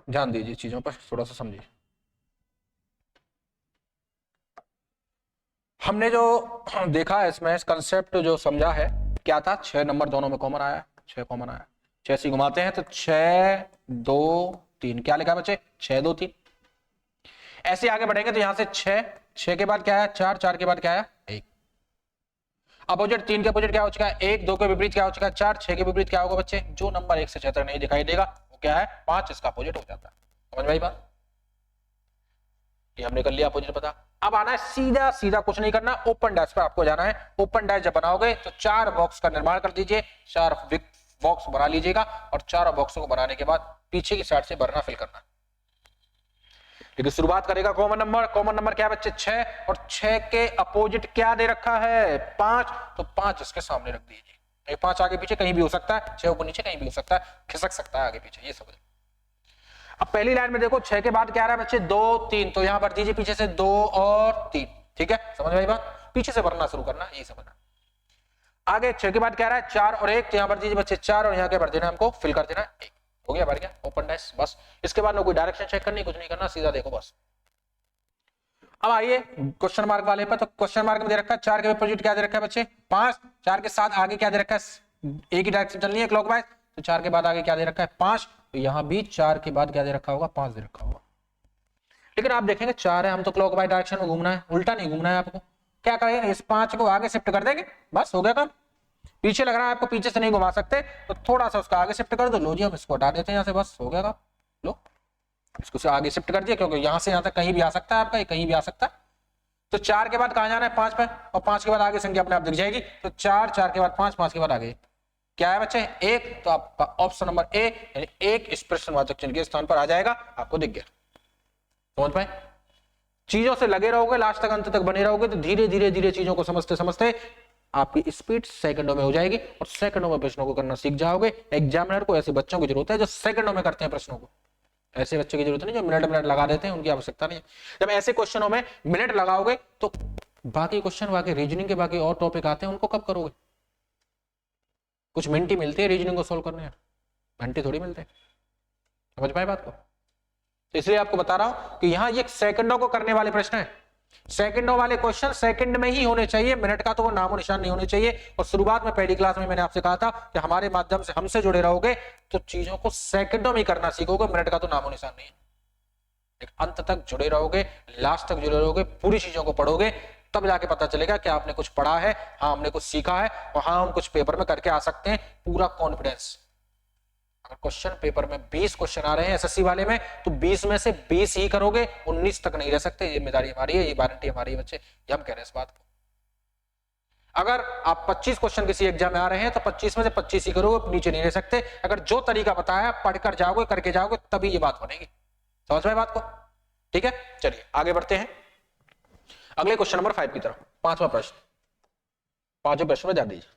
ध्यान दीजिए चीजों पर, थोड़ा सा समझिए। हमने जो देखा है इसमें कंसेप्ट जो समझा है क्या था, 6 नंबर दोनों में कॉमन आया, 6 कॉमन आया, 6 से घुमाते हैं तो 6 2 3, क्या लिखा बच्चे 6 2 3। ऐसे आगे बढ़ेंगे तो यहां से 6 के बाद क्या आया 4, 4 के बाद क्या आया 1। अपोजिट 3 के अपोजिट क्या हो चुका है 1, 2 के विपरीत क्या हो चुका है 4, 6 के विपरीत क्या होगा बच्चे, जो नंबर 1 से 6 तक नहीं दिखाई देगा वो क्या है 5, इसका अपोजिट हो जाता है। समझ में आई बात, ये हमने कर लिया अपोजिट पता। अब आना है सीधा सीधा, कुछ नहीं करना, ओपन डैश पर आपको जाना है। ओपन डैश जब बनाओगे तो 4 बॉक्स का निर्माण कर दीजिए, 4 बॉक्स बना लीजिएगा और 4 बॉक्सों को बनाने के बाद पीछे की साइड से भरना फिल करना। लेकिन शुरुआत करेगा कॉमन नंबर, कॉमन नंबर क्या है बच्चे 6, और 6 के अपोजिट क्या दे रखा है 5, तो 5 इसके सामने रख दीजिए। 5 आगे पीछे कहीं भी हो सकता है, 6 ऊपर नीचे कहीं भी हो सकता है, खिसक सकता है आगे पीछे, ये समझ। अब पहली लाइन में देखो 6 के बाद क्या आ रहा है बच्चे 2 3, तो यहां भर दीजिए पीछे से 2 और 3, ठीक है समझ में आई बात, पीछे से भरना शुरू करना, यही समझना। आगे 6 के बाद क्या आ रहा है 4 और 1, तो यहां भर दीजिए बच्चे 4 और यहां क्या भर देना हमको फिल कर देना 1, हो गया भर गया ओपन डैश बस। इसके बाद ना कोई डायरेक्शन चेक करनी, कुछ नहीं करना, सीधा देखो बस। अब आइए क्वेश्चन मार्क वाले पर, तो क्वेश्चन मार्क में दे रखा है 4 के अपोजिट क्या दे रखा है बच्चे 5, 4 के साथ आगे क्या दे रखा है, एक ही डायरेक्शन चलनी है क्लॉकवाइज, तो 4 के बाद आगे क्या दे रखा है 5, तो यहां भी 4 के बाद क्या दे रखा होगा 5 दे रखा होगा। लेकिन आप देखेंगे 4 है, हम तो क्लॉकवाइज डायरेक्शन में घूमना है, उल्टा नहीं घूमना है आपको। क्या करेंगे इस 5 को आगे शिफ्ट कर देंगे, बस हो गया काम। पीछे लग रहा है आपको, पीछे से नहीं घुमा सकते तो थोड़ा सा उसका आगे शिफ्ट कर दो, लो जी हम इसको हटा देते हैं यहाँ से, बस हो गया काम। लो इसको से आगे शिफ्ट कर दिया, क्योंकि यहां से यहां तक कहीं भी आ सकता है आपका, कहीं भी आ सकता है। तो 4 के बाद कहां जाना है 5 पे, और 5 के बाद आगे संख्या अपने आप दिख जाएगी, तो 4, 4 के बाद 5, 5 के बाद आगे क्या है बच्चे 1, तो आपका ऑप्शन नंबर ए यानी 1 इस प्रश्नवाचक चिन्ह के स्थान पर आ जाएगा, आपको दिख गया। समझ पाए, चीजों से लगे रहोगे लास्ट तक, अंत तक बने रहोगे, तो धीरे धीरे धीरे चीजों को समझते समझते आपकी स्पीड सेकंडों में हो जाएगी और सेकंडों में प्रश्नों को करना सीख जाओगे। एग्जामिनर को ऐसे बच्चों की जरूरत है जो सेकंडों में करते हैं प्रश्नों को, ऐसे बच्चे की जरूरत नहीं जो मिनट मिनट लगा देते हैं, उनकी आवश्यकता नहीं है। जब ऐसे क्वेश्चनों में मिनट लगाओगे तो बाकी क्वेश्चन, बाकी रीजनिंग के बाकी और टॉपिक आते हैं, उनको कब करोगे, कुछ मिनट ही मिलते हैं रीजनिंग को सोल्व करने हैं, घंटे थोड़ी मिलते हैं। समझ पाए बात को, तो इसलिए आपको बता रहा हूं कि यहां ये सेकंडों को करने वाले प्रश्न है, सेकंडों वाले क्वेश्चन सेकंड में ही होने चाहिए, मिनट का तो वो नामो निशान नहीं होने चाहिए। और शुरुआत में पहली क्लास में मैंने आपसे कहा था कि हमारे माध्यम से हमसे जुड़े रहोगे तो चीजों को सेकंडों में करना सीखोगे, मिनट का तो नामो निशान नहीं है। अंत तक जुड़े रहोगे, लास्ट तक जुड़े रहोगे, पूरी चीजों को पढ़ोगे, तब जाके पता चलेगा कि आपने कुछ पढ़ा है, हाँ हमने कुछ सीखा है, और हाँ हम कुछ पेपर में करके आ सकते हैं, पूरा कॉन्फिडेंस। अगर क्वेश्चन पेपर में 20 क्वेश्चन आ रहे हैं एसएससी वाले में, तो 20 में से 20 ही करोगे, 19 तक नहीं रह सकते, ये जिम्मेदारी हमारी है, ये गारंटी हमारी है बच्चे, ये हम कह रहे हैं इस बात को। अगर आप 25 क्वेश्चन किसी एग्जाम में आ रहे हैं तो 25 में से 25 ही करोगे, नीचे नहीं रह सकते। अगर जो तरीका बताया पढ़कर जाओगे, करके जाओगे, तभी ये बात बनेगी। समझ में बात को, ठीक है। चलिए आगे बढ़ते हैं अगले क्वेश्चन नंबर 5 की तरफ। पांचवा प्रश्न, पांचवें प्रश्न में ध्यान दीजिए।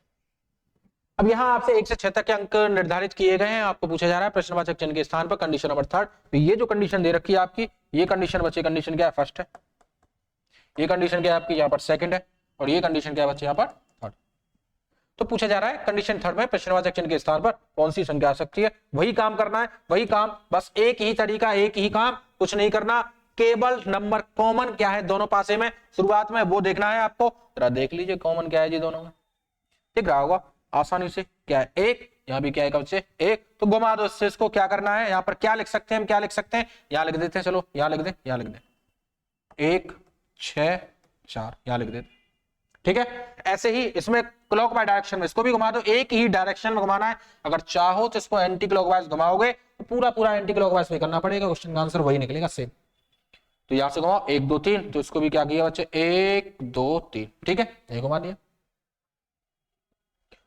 अब यहां आपसे 1 से 6 तक के अंक निर्धारित किए गए हैं, आपको पूछा जा रहा है प्रश्नवाचक चिन्ह के स्थान पर कंडीशन नंबर 3। तो ये जो कंडीशन दे रखी है आपकी, ये कंडीशन बच्चे कंडीशन क्या है फर्स्ट है, ये कंडीशन क्या है आपकी यहाँ पर सेकंड है, और ये कंडीशन क्या है बच्चे यहाँ पर थर्ड। तो पूछा जा रहा है कंडीशन थर्ड में प्रश्नवाचक चिन्ह के स्थान पर कौन सी संख्या आ सकती है। वही काम करना है, वही काम, बस एक ही तरीका, एक ही काम, कुछ नहीं करना, केवल नंबर कॉमन क्या है दोनों पासे में शुरुआत में वो देखना है आपको। जरा देख लीजिए कॉमन क्या है जी दोनों में, दिख रहा होगा आसानी से, क्या है 1, यहां भी क्या है बच्चे 1, तो घुमा दो इससे, इसको क्या करना है, यहां पर क्या लिख सकते हैं हम, क्या लिख सकते हैं, यहां लिख देते हैं, चलो यहां लिख दें, यहां लिख दें 1 6 4, यहां लिख देते, ठीक है। ऐसे ही इसमें क्लॉकवाइज डायरेक्शन में इसको भी घुमा दो, एक ही डायरेक्शन में घुमाना है। अगर चाहो तो इसको एंटी क्लॉकवाइज घुमाओगे तो पूरा पूरा एंटी क्लॉकवाइज में करना पड़ेगा, क्वेश्चन का आंसर वही निकलेगा सेम। तो यहां से घुमाओ 1 2 3, तो इसको भी क्या किया बच्चे 1 2 3, ठीक है, ये घुमा दिया।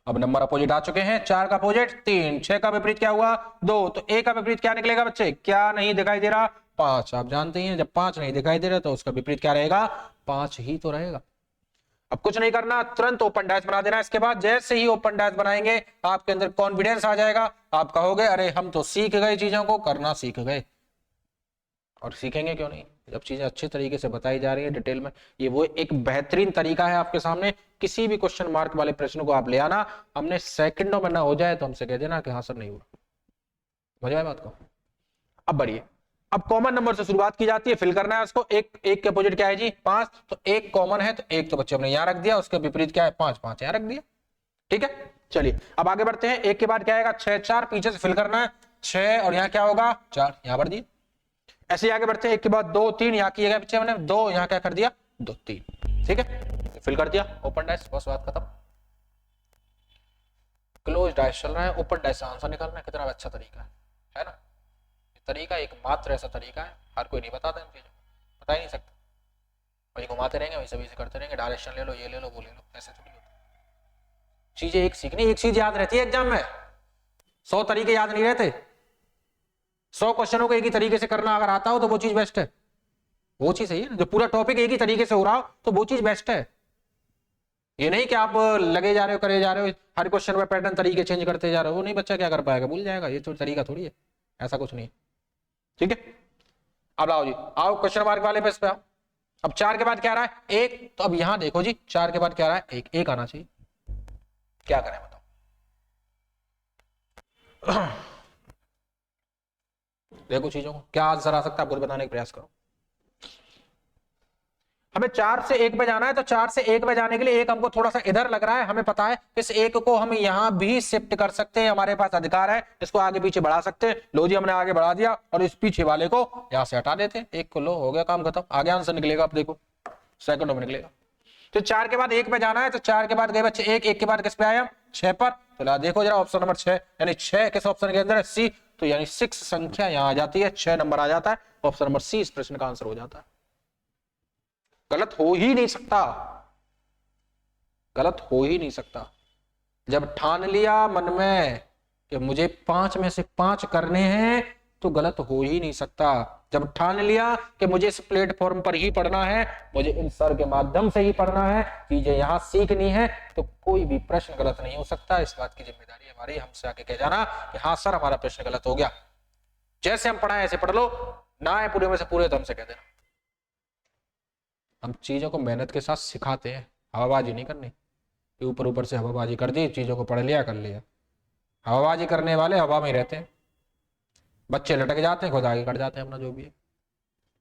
अब नंबर अपोजिट आ चुके हैं, 4 का अपोजिट 3, 6 का विपरीत क्या हुआ 2, तो A का विपरीत क्या निकलेगा बच्चे, क्या नहीं दिखाई दे रहा 5। आप जानते हैं जब 5 नहीं दिखाई दे रहा तो उसका विपरीत क्या रहेगा 5 ही तो रहेगा। अब कुछ नहीं करना, तुरंत ओपन डैश बना देना। इसके बाद जैसे ही ओपन डैश बनाएंगे आपके अंदर कॉन्फिडेंस आ जाएगा, आप कहोगे अरे हम तो सीख गए, चीजों को करना सीख गए, और सीखेंगे क्यों नहीं, जब चीजें अच्छे तरीके से बताई जा रही है डिटेल में, ये वो एक बेहतरीन तरीका है आपके सामने। किसी भी क्वेश्चन मार्क वाले प्रश्न को आप ले आना, हमने सेकंडों में ना हो जाए तो हमसे कह देना कि हाँ सर नहीं हुआ। मजा आया बात को? अब बढ़िए, अब कॉमन नंबर से शुरुआत की जाती है, फिल करना है उसको। एक एक के अपोजिट क्या है जी? 5, तो एक कॉमन है तो एक तो बच्चे हमने यहां रख दिया, उसके विपरीत क्या है? 5, 5 यहां रख दिया। ठीक है, चलिए अब आगे बढ़ते हैं। एक के बाद क्या आएगा? 6, 4 पीछे से फिल करना है, 6 और यहाँ क्या होगा? 4 यहां भर दिए। ऐसे ही आगे बढ़ते हैं, एक के बाद 2, 3 यहाँ किए गए बच्चे, मैंने 2 यहाँ क्या कर दिया? 2, 3। ठीक है, फिल कर दिया, ओपन डैश, बस बात खत्म। क्लोज डैश चल रहा है, ओपन डैश से आंसर निकालना है। कितना अच्छा तरीका है ना? तरीका एकमात्र ऐसा तरीका है, हर कोई नहीं बताता इन चीजों, बता ही नहीं सकता। वही घुमाते रहेंगे, वही सभी से करते रहेंगे, डायरेक्शन ले लो, ये ले लो, वो ले लो, ऐसे थोड़ी होता। चीजें एक सीखनी, एक चीज याद रहती है एग्जाम में, 100 तरीके याद नहीं रहते। 100 क्वेश्चनों को एक ही तरीके से करना अगर आता हो तो वो चीज बेस्ट है। वो चीज सही है ना, जो पूरा टॉपिक एक ही तरीके से हो रहा हो तो वो चीज बेस्ट है। ये नहीं कि आप लगे जा रहे हो, करे जा रहे हो, हर क्वेश्चन में पैटर्न तरीके चेंज करते जा रहे हो, वो नहीं, बच्चा क्या कर पाएगा? भूल जाएगा। ये तो तरीका थोड़ी है, ऐसा कुछ नहीं। ठीक है, अब आओ जी, आओ क्वेश्चन मार्क वाले पे, इस पे आओ। अब 4 के बाद क्या आ रहा है? 1, तो अब यहां देखो जी, 4 के बाद क्या आ रहा है? 1, 1 आना चाहिए। क्या करें बताओ? देखो चीजों को, क्या आंसर आ सकता है आपको बताने का प्रयास करो। हमें 4 से 1 पे जाना है, तो 4 से 1 पे जाने के लिए एक हमको थोड़ा सा इधर लग रहा है, हमें पता है इस 1 को हम यहां भी शिफ्ट कर सकते हैं, हमारे पास अधिकार है, इसको आगे पीछे बढ़ा सकते हैं। लो जी, हमने आगे बढ़ा दिया और इस पीछे वाले को यहां से हटा देते हैं। 1 को लो, हो गया काम खत्म, आगे आंसर निकलेगा। आप देखो सेकंडों में निकलेगा। तो 4 के बाद 1 पे जाना है, तो 4 के बाद गए बच्चे 1, 1 के बाद किस पे आए हम? 6 पर। तो देखो जरा ऑप्शन नंबर 6, यानी 6 किस ऑप्शन के अंदर है? सी, तो यानी 6 संख्या यहां आ जाती है, 6 नंबर आ जाता है, ऑप्शन नंबर सी इस प्रश्न का आंसर हो जाता है। गलत हो ही नहीं सकता, गलत हो ही नहीं सकता। जब ठान लिया मन में कि मुझे 5 में से 5 करने हैं, तो गलत हो ही नहीं सकता। जब ठान लिया कि मुझे इस प्लेटफॉर्म पर ही पढ़ना है, मुझे इन सर के माध्यम से ही पढ़ना है, चीजें यहां सीखनी है, तो कोई भी प्रश्न गलत नहीं हो सकता। इस बात की जिम्मेदारी हमारी, हमसे आके कह जाना कि हाँ सर हमारा प्रश्न गलत हो गया, जैसे हम पढ़ाए ऐसे पढ़ लो, ना है पूरे में से पूरे तो हमसे कह देना। हम चीजों को मेहनत के साथ सिखाते हैं, हवाबाजी नहीं करनी। ऊपर ऊपर से हवाबाजी कर दी, चीजों को पढ़ लिया, कर लिया। हवाबाजी करने वाले हवा में रहते हैं, बच्चे लटक जाते हैं, खुद आगे कट जाते हैं अपना जो भी है।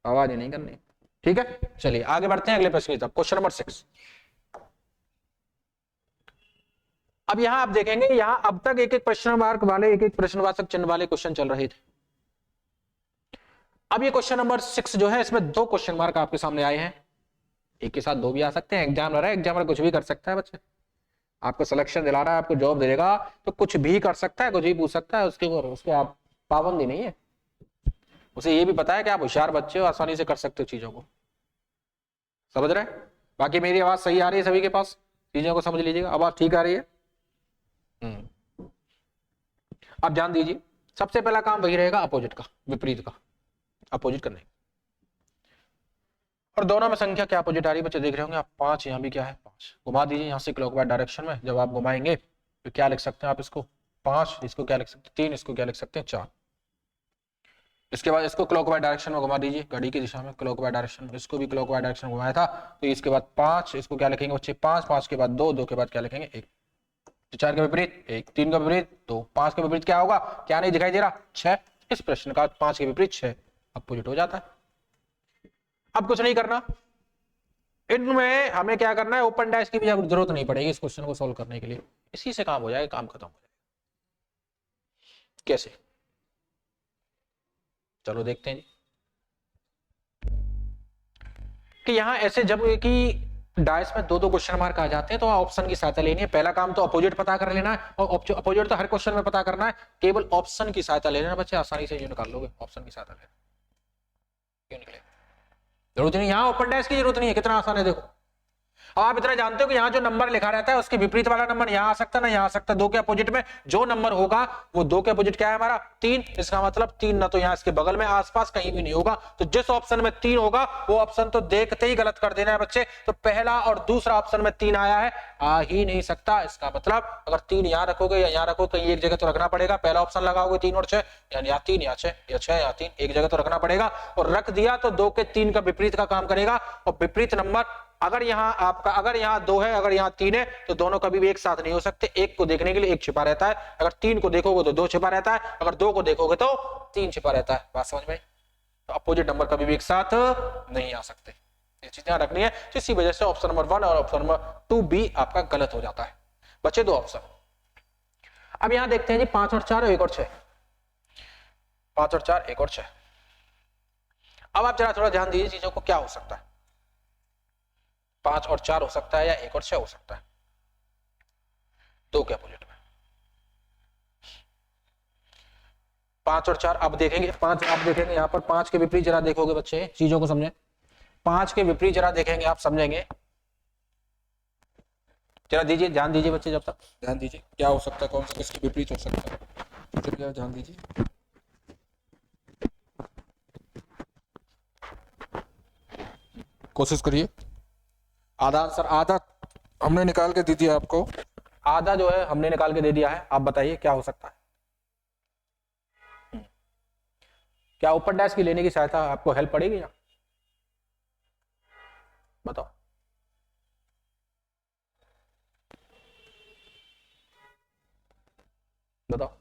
हवाबाजी नहीं करनी, ठीक है। चलिए आगे बढ़ते हैं अगले प्रश्न की तरफ, क्वेश्चन नंबर 6। अब यहां आप देखेंगे, यहां अब तक एक एक प्रश्न मार्क वाले, एक एक प्रश्नवाचक चिन्ह वाले क्वेश्चन चल रहे थे। अब ये क्वेश्चन नंबर 6 जो है, इसमें 2 क्वेश्चन मार्क आपके सामने आए हैं। एक के साथ 2 भी आ सकते हैं, एग्जाम है, एग्जाम कुछ भी कर सकता है बच्चे। आपको सिलेक्शन दिला रहा है, आपको जॉब देगा, तो कुछ भी कर सकता है, कुछ भी पूछ सकता है, उसके आप पाबंदी नहीं है। उसे ये भी पता है कि आप होशियार बच्चे हो, आसानी से कर सकते हो चीजों को, समझ रहे हैं? बाकी मेरी आवाज सही आ रही है सभी के पास? चीजों को समझ लीजिएगा, आवाज ठीक आ रही है? अब ध्यान दीजिए, सबसे पहला काम वही रहेगा अपोजिट का, विपरीत का, अपोजिट करने। और दोनों में संख्या क्या अपोजिट आ रही है बच्चे, देख रहे होंगे आप। 5 यहाँ भी क्या है? 5। घुमा दीजिए यहाँ से क्लॉकवाइज डायरेक्शन में। जब आप घुमाएंगे तो क्या लिख सकते हैं आप? इसको 5, इसको क्या लिख सकते हैं? 3, इसको क्या लिख सकते हैं? 4। इसके बाद इसको क्लॉकवाइज डायरेक्शन में घुमा दीजिए, घड़ी की दिशा में क्लॉकवाइज डायरेक्शन में। इसको भी क्लॉकवाइज डायरेक्शन में घुमाया था, तो इसके बाद 5, इसको क्या लिखेंगे बच्चे? 5, 5 के बाद 2, 2 के बाद क्या लिखेंगे? 1। तो 4 के विपरीत 1, 3 का विपरीत 2, 5 के विपरीत क्या होगा? क्या नहीं दिखाई दे रहा? 6। इस प्रश्न का 5 के विपरीत 6 अपोजिट हो जाता है। अब कुछ नहीं करना, इनमें हमें क्या करना है? ओपन डैश की भी जरूरत नहीं पड़ेगी इस क्वेश्चन को सॉल्व करने के लिए, इसी से काम हो जाएगा, काम खत्म हो जाएगा। कैसे? चलो देखते हैं जी। कि यहां ऐसे जब कि डायस में 2-2 क्वेश्चन मार्क आ जाते हैं, तो ऑप्शन की सहायता लेनी है। पहला काम तो अपोजिट पता कर लेना है, और अपोजिट तो हर क्वेश्चन में पता करना है, केवल ऑप्शन की सहायता ले लेना बच्चे, आसानी से जो निकाल लोगे। ऑप्शन की सहायता लेना, क्यों निकले? जरूरत नहीं, यहां ओपन डैश की जरूरत नहीं है, कितना आसान है देखो। अब आप इतना जानते हो कि यहाँ जो नंबर लिखा रहता है उसके विपरीत वाला नंबर यहाँ आ सकता है ना, यहाँ आ सकता है। 2 के अपोजिट में जो नंबर होगा वो 2 के अपोजिट क्या है हमारा 3। इसका मतलब 3 ना तो यहाँ इसके बगल में आसपास कहीं भी नहीं होगा। तो जिस ऑप्शन में 3 होगा वो ऑप्शन तो देखते ही गलत कर देना है बच्चे। तो पहला और दूसरा ऑप्शन में 3 आया है, आ ही नहीं सकता। इसका मतलब अगर 3 यहाँ रखोगे या यहाँ रखोगे, कहीं एक जगह तो रखना पड़ेगा। पहला ऑप्शन लगाओगे 3 और 6, यानी या 3 या 6 या 6 या 3, एक जगह तो रखना पड़ेगा। और रख दिया तो 2 के 3 का विपरीत का काम करेगा। और विपरीत नंबर अगर यहाँ आपका, अगर यहाँ 2 है, अगर यहाँ 3 है, तो दोनों कभी भी एक साथ नहीं हो सकते। एक को देखने के लिए एक छिपा रहता है। अगर 3 को देखोगे तो 2 छिपा रहता है, अगर 2 को देखोगे तो 3 छिपा रहता है। बात समझ में? तो अपोजिट नंबर कभी भी एक साथ नहीं आ सकते। ये चीज ध्यान रखनी है। तो इसी वजह से ऑप्शन नंबर 1 और ऑप्शन नंबर 2 भी आपका गलत हो जाता है। बचे 2 ऑप्शन। अब यहां देखते हैं जी 5 और 4 1 और 6। 5 और 4 1 और 6। अब आप जरा थोड़ा ध्यान दीजिए चीजों को, क्या हो सकता है। 5 और 4 हो सकता है या 1 और 6 हो सकता है, 2 के अपोजिट में। 5 और 4 अब देखेंगे। 5 आप देखेंगे यहाँ पर 5 के विपरीत जरा देखोगे बच्चे, चीजों को समझें। 5 के विपरीत जरा देखेंगे, आप समझेंगे। जरा दीजिए, ध्यान दीजिए बच्चे, जब तक ध्यान दीजिए क्या हो सकता है, कौन सा किसके विपरीत हो सकता है, तो ध्यान दीजिए। कोशिश करिए। आधा आंसर, आधा हमने निकाल के दे दिया आपको, आधा जो है हमने निकाल के दे दिया है। आप बताइए क्या हो सकता है। क्या ऊपर डैश की लेने की सहायता आपको हेल्प पड़ेगी या बताओ। बताओ,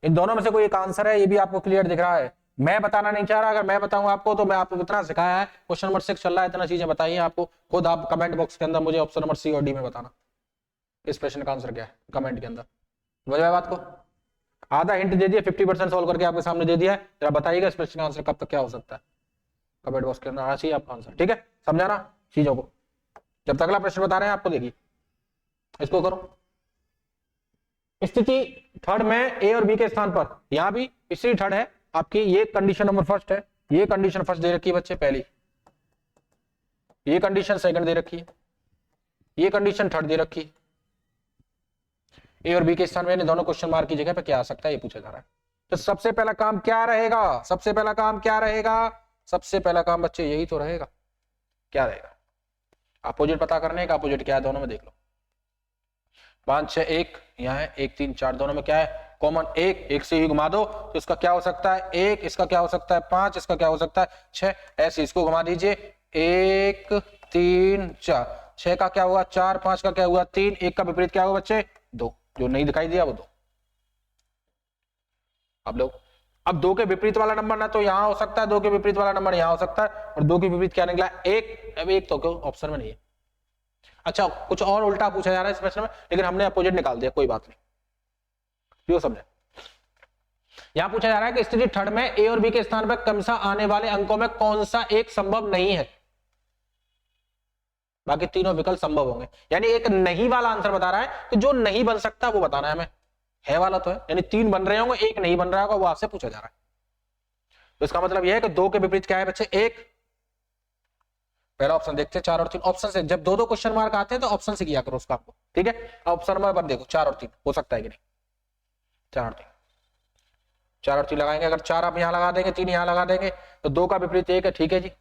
इन दोनों में से कोई एक आंसर है, ये भी आपको क्लियर दिख रहा है। मैं बताना नहीं चाह रहा, अगर मैं बताऊंगा आपको तो मैं आपको इतना सिखाया है, क्वेश्चन नंबर 6 चल रहा है, इतना चीजें बताइए आपको। खुद आप कमेंट बॉक्स के अंदर मुझे ऑप्शन नंबर सी और डी में बताना इस प्रश्न का आंसर क्या है, कमेंट के अंदर। समझ में बात को? आधा हिंट दे दिया, 50% सॉल्व करके आपके सामने दे दिया है। जरा बताइएगा इस प्रश्न का आंसर कब तक क्या हो सकता है, कमेंट बॉक्स के अंदर आना चाहिए आपका आंसर। ठीक है, समझाना चीजों को। जब तक अगला प्रश्न बता रहे हैं आपको, देखिए इसको करो। स्थिति थर्ड में ए और बी के स्थान पर, यहां भी स्थिति थर्ड है आपकी, ये कंडीशन नंबर फर्स्ट है, ये कंडीशन फर्स्ट दे रखी है बच्चे पहली, ये कंडीशन सेकंड दे रखी है, ये कंडीशन थर्ड दे रखी है। ए और बी के स्थान में दोनों क्वेश्चन मार्क की जगह पे क्या आ सकता है ये पूछा जा रहा है। तो सबसे पहला काम क्या रहेगा, सबसे पहला काम क्या रहेगा, सबसे पहला काम बच्चे यही तो रहेगा। क्या रहेगा? अपोजिट पता करने का। अपोजिट क्या है दोनों में, देख लो। 5 6 1 यहाँ है, 1 3 4, दोनों में क्या है कॉमन, 1 से ही घुमा दो तो इसका क्या हो सकता है 1, इसका क्या हो सकता है 5, इसका क्या हो सकता है 6, ऐसे इसको घुमा दीजिए। 1 3 4, 6 का क्या हुआ 4, 5 का क्या हुआ 3, 1 का विपरीत क्या हुआ बच्चे 2, जो नहीं दिखाई दिया वो 2। अब लोग, अब 2 के विपरीत वाला नंबर ना तो यहां हो सकता है, 2 के विपरीत वाला नंबर यहां हो सकता है, और 2 के विपरीत क्या निकला 1। अब 1 तो क्यों ऑप्शन में नहीं है। अच्छा, कुछ और उल्टा पूछा जा रहा है इस प्रश्न में, लेकिन हमने अपोजिट निकाल दिया, कोई बात नहीं, क्यों समझे। यहां पूछा जा रहा है कि स्थिति थर्ड में ए और बी के स्थान पर क्रमशः आने वाले अंकों में कौन सा एक संभव नहीं है, बाकी तीनों विकल्प संभव होंगे। यानी एक नहीं वाला आंसर बता रहा है कि जो नहीं बन सकता वो बताना है हमें, है वाला तो है, यानी 3 बन रहे होंगे, एक नहीं बन रहा होगा, वो आपसे पूछा जा रहा है। तो इसका मतलब यह है कि 2 के विपरीत क्या है बच्चे 1। पहला ऑप्शन देखते हैं 4 और 3। ऑप्शन से जब 2 क्वेश्चन मार्क आते हैं तो ऑप्शन से किया करो उसका आपको, ठीक है। ऑप्शन नंबर देखो 4 और 3 हो सकता है कि नहीं, 4 और 3, 4 और 3 लगाएंगे। अगर 4 आप यहां लगा देंगे, 3 यहां लगा देंगे, तो 2 का विपरीत 1 है, ठीक है जी।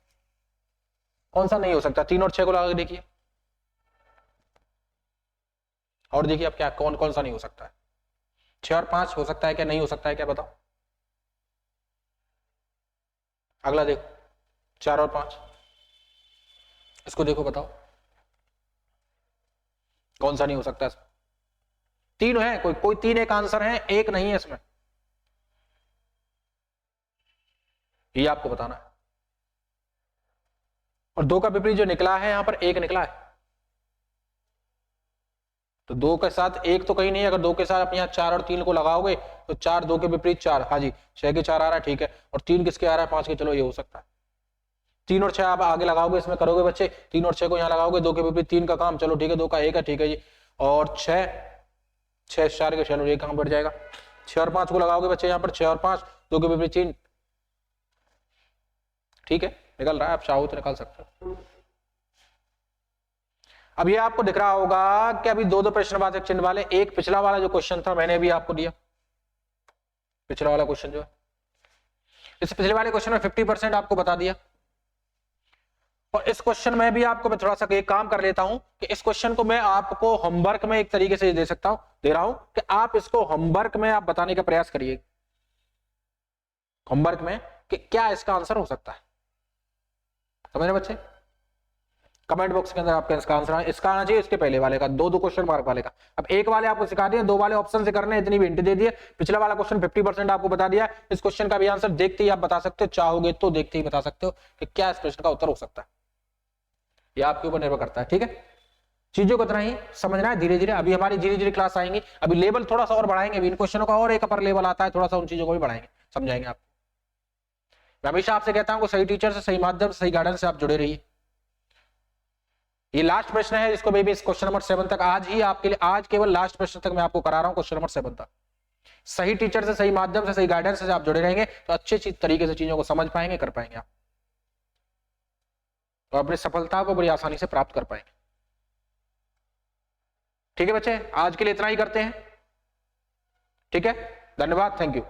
कौन सा नहीं हो सकता, 3 और 6 को लगा के देखिए, और देखिए अब क्या कौन कौन सा नहीं हो सकता है। 6 और 5 हो सकता है क्या, नहीं हो सकता है क्या, बताओ। अगला देखो 4 और 5, इसको देखो बताओ कौन सा नहीं हो सकता इसमें। 3 है, कोई 3 एक आंसर है, एक नहीं है इसमें, ये आपको बताना है। और 2 का विपरीत जो निकला है यहां पर 1 निकला है, तो 2 के साथ 1 तो कहीं नहीं है। अगर 2 के साथ आप यहाँ 4 और 3 को लगाओगे तो 4, 2 के विपरीत 4, हाँ जी 6 के 4 आ रहा है, ठीक है। और 3 किसके आ रहा है 5 के, चलो ये हो सकता है। 3 और 6 आप आगे लगाओगे, इसमें करोगे बच्चे, 3 और 6 को यहाँ लगाओगे, 2 के विपरीत 3 का काम, चलो ठीक है, 2 का 1 है, ठीक है जी। और 6 4 के, चलो ये काम बढ़ जाएगा। 6 और 5 को लगाओगे बच्चे यहाँ पर, 6 और 5, 2 के विपरीत 3, ठीक है, निकल रहा है। आप चाहो तो निकाल सकते हो। अब ये आपको दिख रहा होगा कि अभी दो दो प्रश्नवाचक चिन्ह वाले, एक पिछला वाला जो क्वेश्चन था मैंने भी आपको दिया, पिछला वाला क्वेश्चन जो है, इस पिछले वाले क्वेश्चन में 50% आपको बता दिया। और इस क्वेश्चन में भी आपको मैं थोड़ा सा एक काम कर लेता हूं कि इस क्वेश्चन को मैं आपको होमवर्क में एक तरीके से दे सकता हूं, दे रहा हूं कि आप इसको होमवर्क में आप बताने का प्रयास करिए, होमवर्क में कि क्या इसका आंसर हो सकता है। समझ रहे बच्चे? कमेंट बॉक्स के अंदर आपका इसका आंसर है, इसका आना चाहिए इसके पहले वाले का, दो क्वेश्चन मार्क वाले का। अब एक वाले आपको सिखा दिए, दो वाले ऑप्शन से करने, इतनी भी हिंट दे दिए। पिछला वाला क्वेश्चन 50% आपको बता दिया। इस क्वेश्चन का भी आंसर देखते ही आप बता सकते हो, चाहोगे तो देखते ही बता सकते हो कि क्या इस प्रश्न का उत्तर हो सकता है। यह आपके ऊपर निर्भर करता है, ठीक है। चीजों को इतना ही समझना है धीरे धीरे। अभी हमारी धीरे धीरे क्लास आएंगी, अभी लेवल थोड़ा सा और बढ़ाएंगे, अभी इन क्वेश्चनों का और एक अपर लेवल आता है, थोड़ा सा उन चीजों को भी बढ़ाएंगे, समझाएंगे आप। मैं हमेशा आपसे कहता हूं कि सही टीचर से, सही माध्यम से, सही गाइडेंस से आप जुड़े रहिए। ये लास्ट प्रश्न है जिसको बेबी इस क्वेश्चन नंबर 7 तक आज ही आपके लिए, आज केवल लास्ट प्रश्न तक मैं आपको करा रहा हूं, क्वेश्चन नंबर 7 तक। सही टीचर से, सही माध्यम से, सही गाइडेंस से आप जुड़े रहेंगे तो अच्छे तरीके से चीजों को समझ पाएंगे, कर पाएंगे आप, तो अपनी सफलता को बड़ी आसानी से प्राप्त कर पाएंगे। ठीक है बच्चे, आज के लिए इतना ही करते हैं, ठीक है। धन्यवाद, थैंक यू।